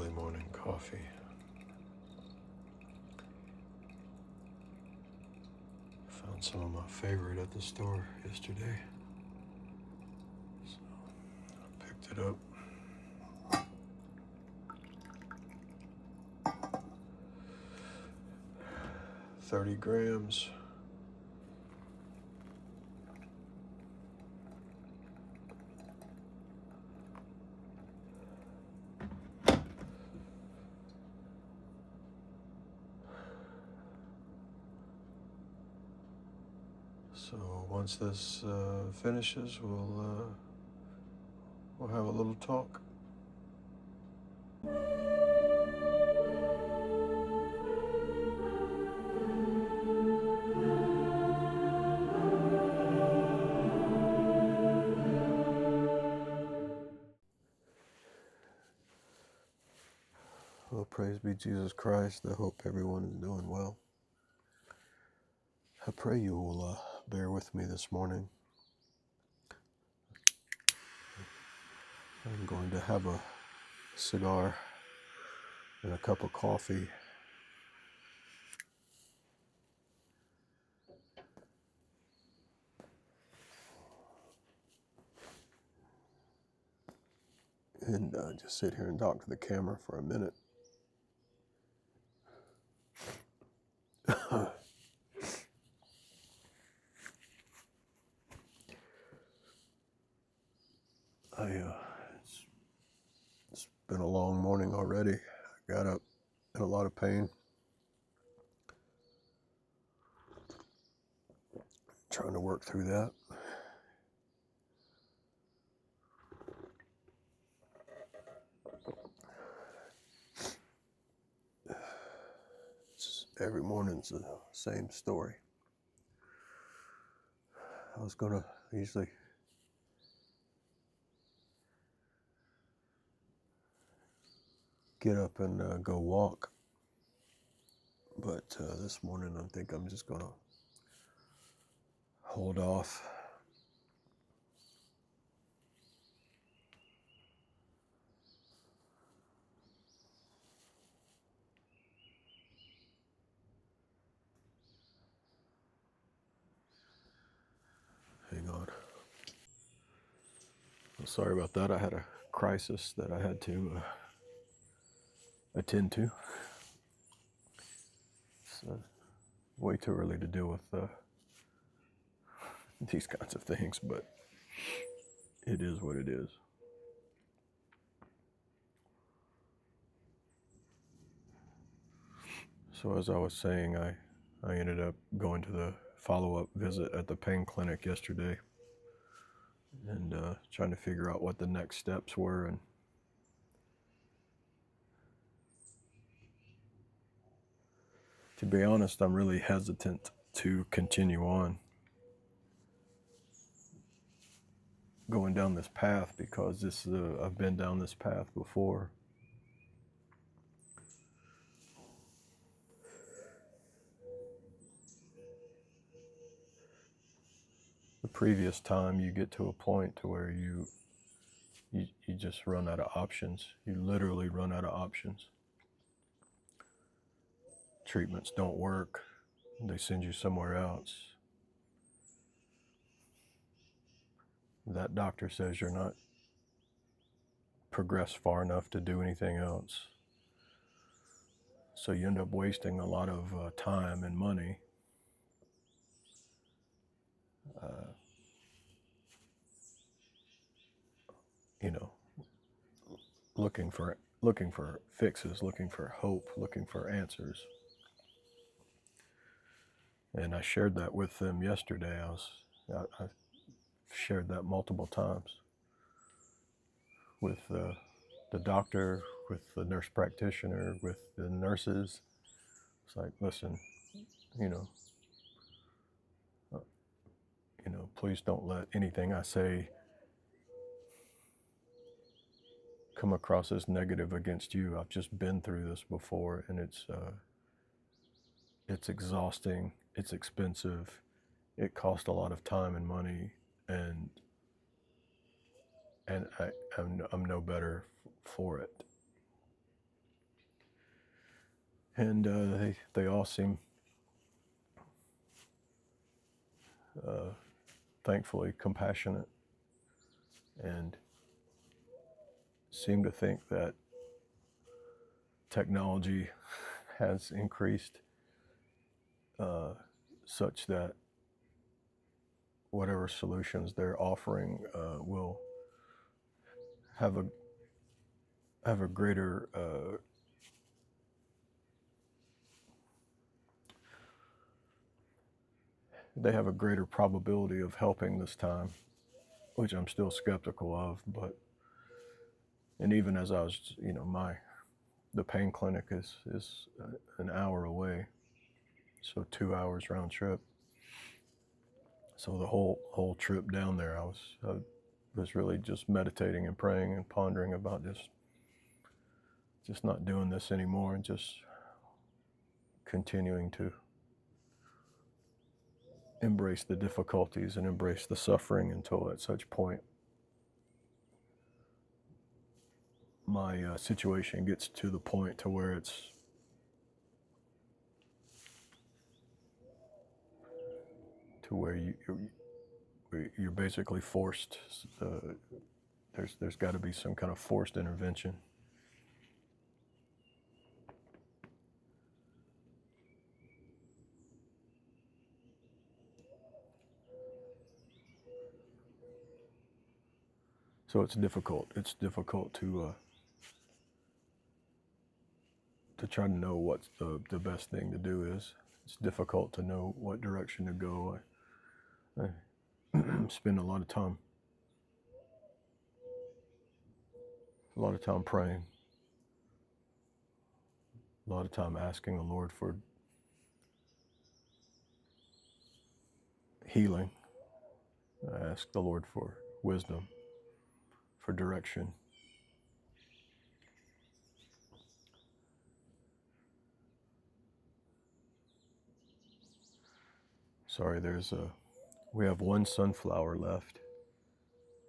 early morning coffee. Found some of my favorite at the store yesterday, so I picked it up. $30 grams. So once this finishes, we'll have a little talk. Well, praise be Jesus Christ. I hope everyone is doing well. I pray you will bear with me this morning. I'm going to have a cigar and a cup of coffee. And just sit here and talk to the camera for a minute. It's been a long morning already. I got up in a lot of pain. Trying to work through that. Every morning's the same story. I was gonna usually get up and go walk, but this morning I think I'm just gonna hold off. Hang on. Sorry about that. I had a crisis that I had to attend to. It's way too early to deal with these kinds of things, but it is what it is. So as I was saying, I ended up going to the follow-up visit at the pain clinic yesterday and trying to figure out what the next steps were. And to be honest, I'm really hesitant to continue on going down this path because I've been down this path before. The previous time you get to a point to where you just run out of options. You literally run out of options. Treatments don't work. They send you somewhere else. That doctor says you're not progressed far enough to do anything else. So you end up wasting a lot of time and money looking for fixes, looking for hope, looking for answers. And I shared that with them yesterday. I shared that multiple times with the doctor, with the nurse practitioner, with the nurses. It's like, listen, please don't let anything I say come across as negative against you. I've just been through this before, and it's exhausting. It's expensive. It costs a lot of time and money, and I'm no better for it. And they all seem, thankfully, compassionate, and seem to think that technology has increased such that whatever solutions they're offering will have a greater they have a greater probability of helping this time, which I'm still skeptical of. But and even as I was, the pain clinic is an hour away, so 2 hours round trip. So the whole trip down there, I was really just meditating and praying and pondering about just not doing this anymore, and just continuing to embrace the difficulties and embrace the suffering until at such point my situation gets to the point to where you're basically forced. There's got to be some kind of forced intervention. So it's difficult. It's difficult to try to know what the best thing to do is. It's difficult to know what direction to go. I spend a lot of time praying, a lot of time asking the Lord for healing. I ask the Lord for wisdom, for direction. Sorry, we have one sunflower left,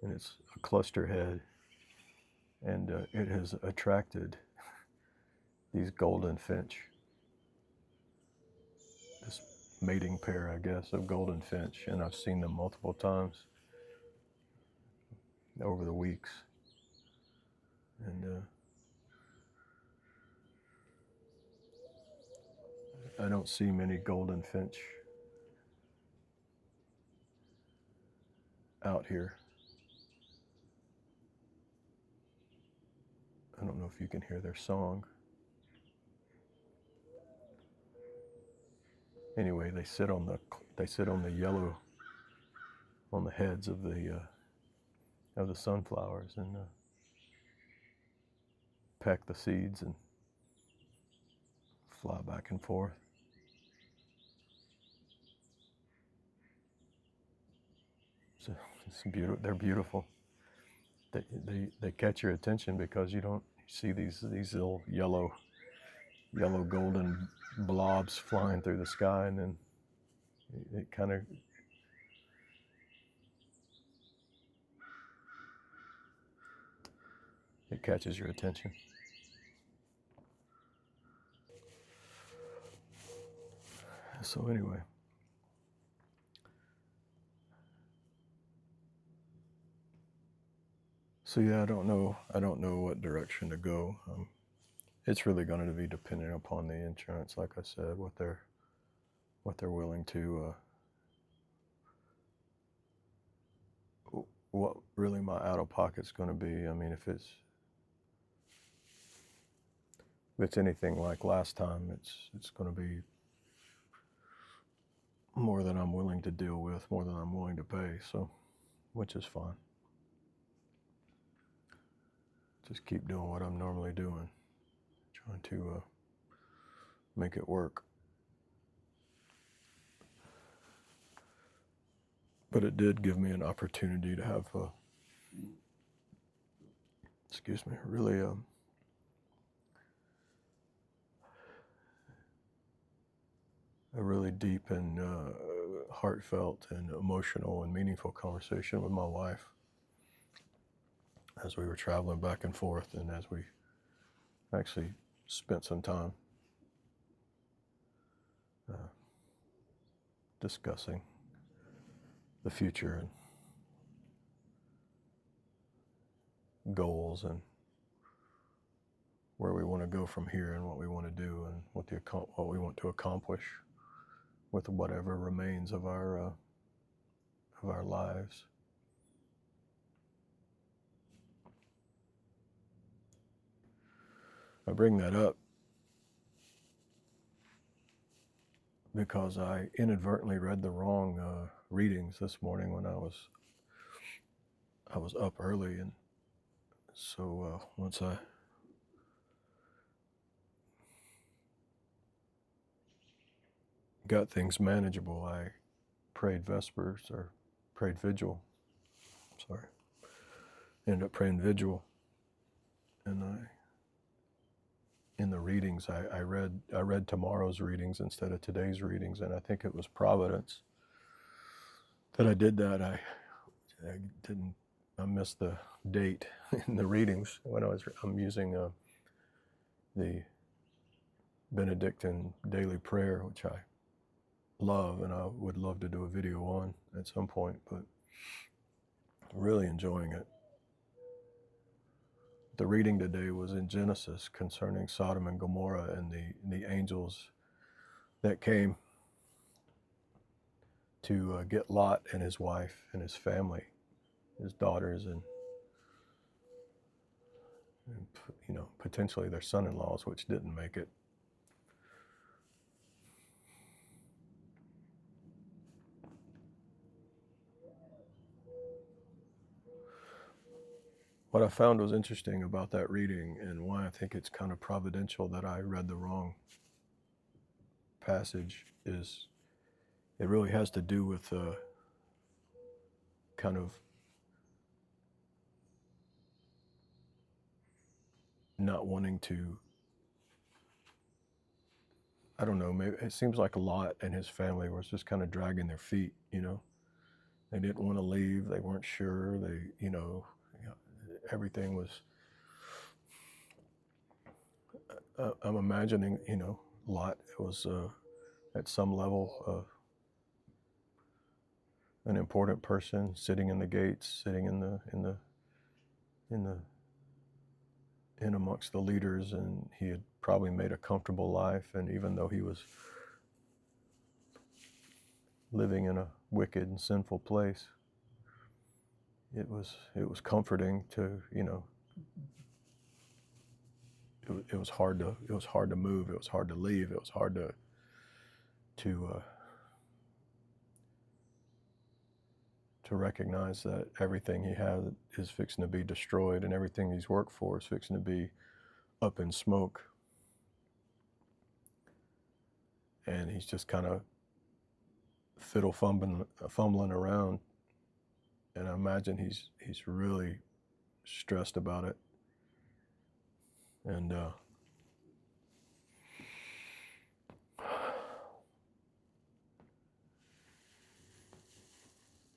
and it's a cluster head, and it has attracted these golden finch, this mating pair, I guess, of golden finch, and I've seen them multiple times over the weeks, and I don't see many golden finch out here. I don't know if you can hear their song. Anyway, they sit on the yellow, on the heads of the sunflowers, and peck the seeds and fly back and forth. So it's beautiful. They're beautiful. They catch your attention because you don't see these little yellow golden blobs flying through the sky, and then it kind of catches your attention. So anyway, yeah, I don't know what direction to go. It's really going to be dependent upon the insurance, like I said, what they're willing to, what really my out-of-pocket's going to be. I mean, if it's anything like last time, it's going to be more than I'm willing to deal with, more than I'm willing to pay. So, which is fine. Just keep doing what I'm normally doing, trying to make it work. But it did give me an opportunity to have, really a really deep and heartfelt and emotional and meaningful conversation with my wife as we were traveling back and forth, and as we actually spent some time discussing the future and goals and where we want to go from here and what we want to do and what we want to accomplish with whatever remains of our lives. I bring that up because I inadvertently read the wrong readings this morning when I was up early, and so once I got things manageable, I prayed Vespers, or prayed Vigil. Sorry. Ended up praying Vigil, and in the readings, I read tomorrow's readings instead of today's readings, and I think it was providence that I did that. I missed the date in the readings when I'm using the Benedictine daily prayer, which I love, and I would love to do a video on at some point, but really enjoying it. The reading today was in Genesis concerning Sodom and Gomorrah and the angels that came to get Lot and his wife and his family, his daughters, and potentially their son-in-laws, which didn't make it. What I found was interesting about that reading, and why I think it's kind of providential that I read the wrong passage, is it really has to do with kind of not wanting to, I don't know, maybe it seems like Lot and his family was just kind of dragging their feet, They didn't want to leave. They weren't sure. Everything was, I'm imagining, Lot was at some level an important person, sitting in the gates, sitting in amongst the leaders, and he had probably made a comfortable life. And even though he was living in a wicked and sinful place, it was comforting to, it was hard to move. It was hard to leave. It was hard to recognize that everything he had is fixing to be destroyed, and everything he's worked for is fixing to be up in smoke. And he's just kind of fumbling around, and I imagine he's really stressed about it. And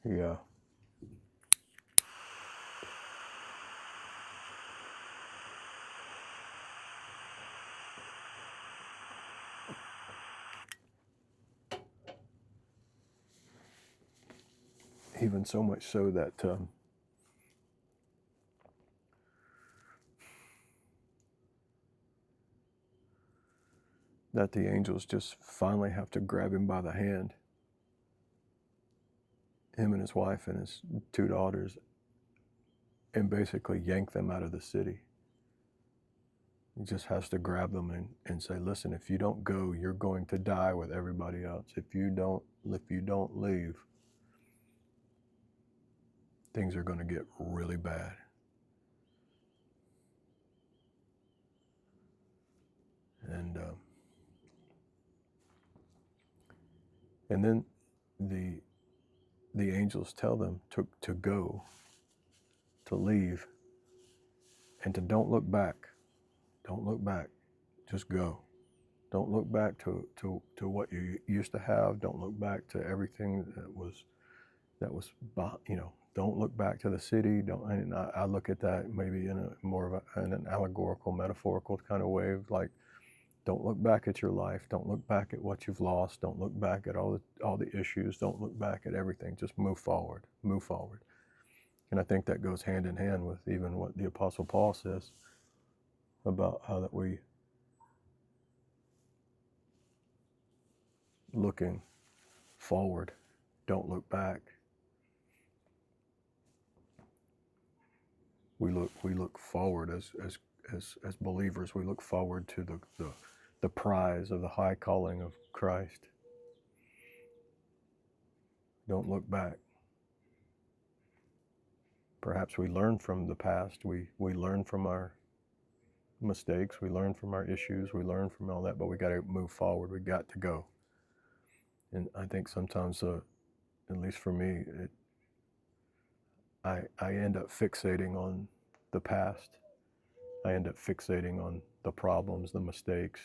yeah. Even so much so that that the angels just finally have to grab him by the hand, him and his wife and his two daughters, and basically yank them out of the city. He just has to grab them and say, listen, if you don't go, you're going to die with everybody else. If you don't leave, things are going to get really bad. And then the angels tell them to go, to leave, and to don't look back. Don't look back. Just go. Don't look back to what you used to have. Don't look back to everything that was, don't look back to the city. And I look at that maybe in a more of an allegorical, metaphorical kind of way, like Don't look back at your life. Don't look back at what you've lost. Don't look back at all the issues. Don't look back at everything. Just move forward. Move forward. And I think that goes hand in hand with even what the Apostle Paul says about how that we looking forward, don't look back. We look forward as believers. We look forward to the prize of the high calling of Christ. Don't look back. Perhaps we learn from the past. We learn from our mistakes. We learn from our issues. We learn from all that, but we got to move forward. We got to go. And I think sometimes, at least for me, I end up fixating on the past. I end up fixating on the problems, the mistakes,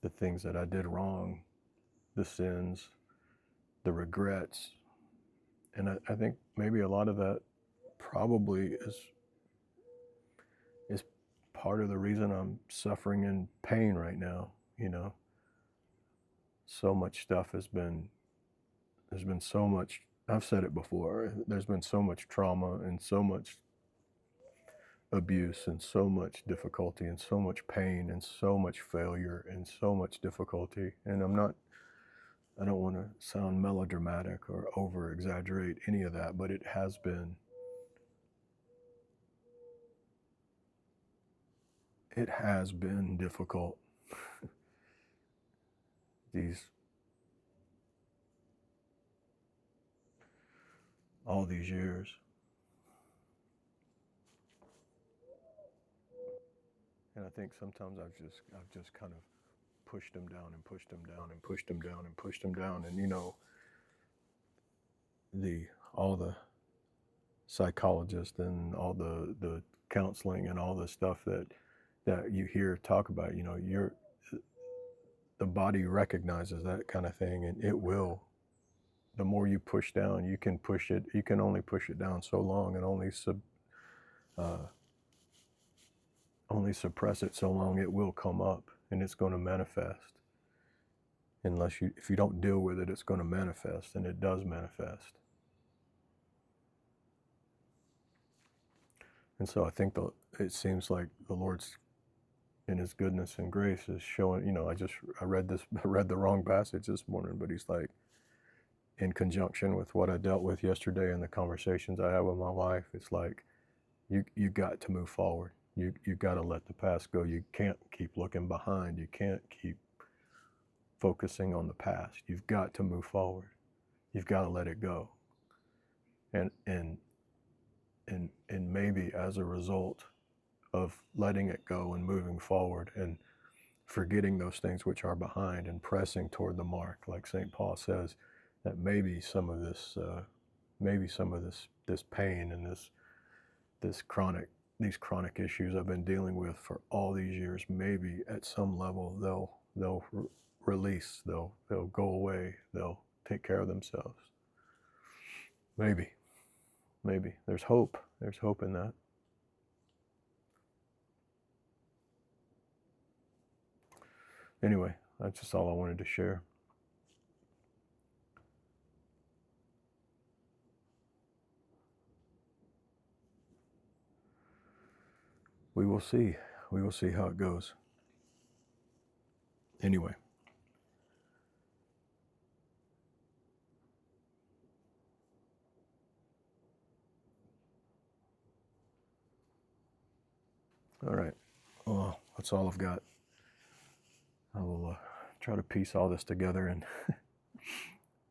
the things that I did wrong, the sins, the regrets. And I think maybe a lot of that probably is part of the reason I'm suffering in pain right now. So much stuff there's been so much, I've said it before, there's been so much trauma and so much abuse and so much difficulty and so much pain and so much failure and so much difficulty. And I don't want to sound melodramatic or over exaggerate any of that, but it has been difficult all these years. And I think sometimes I've just kind of pushed them down and pushed them down and pushed them down and pushed them down. And all the psychologists and all the counseling and all the stuff that you hear talk about, the body recognizes that kind of thing, and it will. The more you push down, you can only push it down so long, and only suppress it so long. It will come up, and it's going to manifest. If you don't deal with it, it's going to manifest, and it does manifest. And so I think it seems like the Lord's, in His goodness and grace, is showing. I read the wrong passage this morning, but He's like, in conjunction with what I dealt with yesterday and the conversations I had with my wife, it's like, you got to move forward. You got to let the past go. You can't keep looking behind. You can't keep focusing on the past. You've got to move forward. You've got to let it go. And maybe as a result of letting it go and moving forward and forgetting those things which are behind and pressing toward the mark, like St. Paul says, that maybe some of this pain and these chronic issues I've been dealing with for all these years, maybe at some level they'll release, they'll go away, they'll take care of themselves. Maybe there's hope in that. Anyway, that's just all I wanted to share. We will see how it goes. Anyway. All right. Well, that's all I've got. I will try to piece all this together and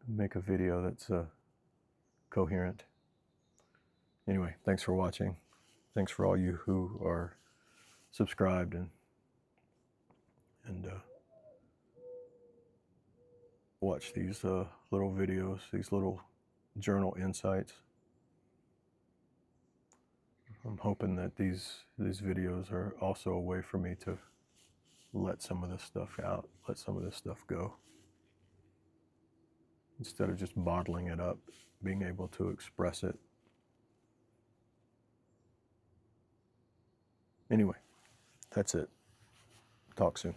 make a video that's coherent. Anyway, thanks for watching. Thanks for all you who are subscribed and watch these little videos, these little journal insights. I'm hoping that these videos are also a way for me to let some of this stuff out, let some of this stuff go. Instead of just bottling it up, being able to express it. Anyway, that's it. Talk soon.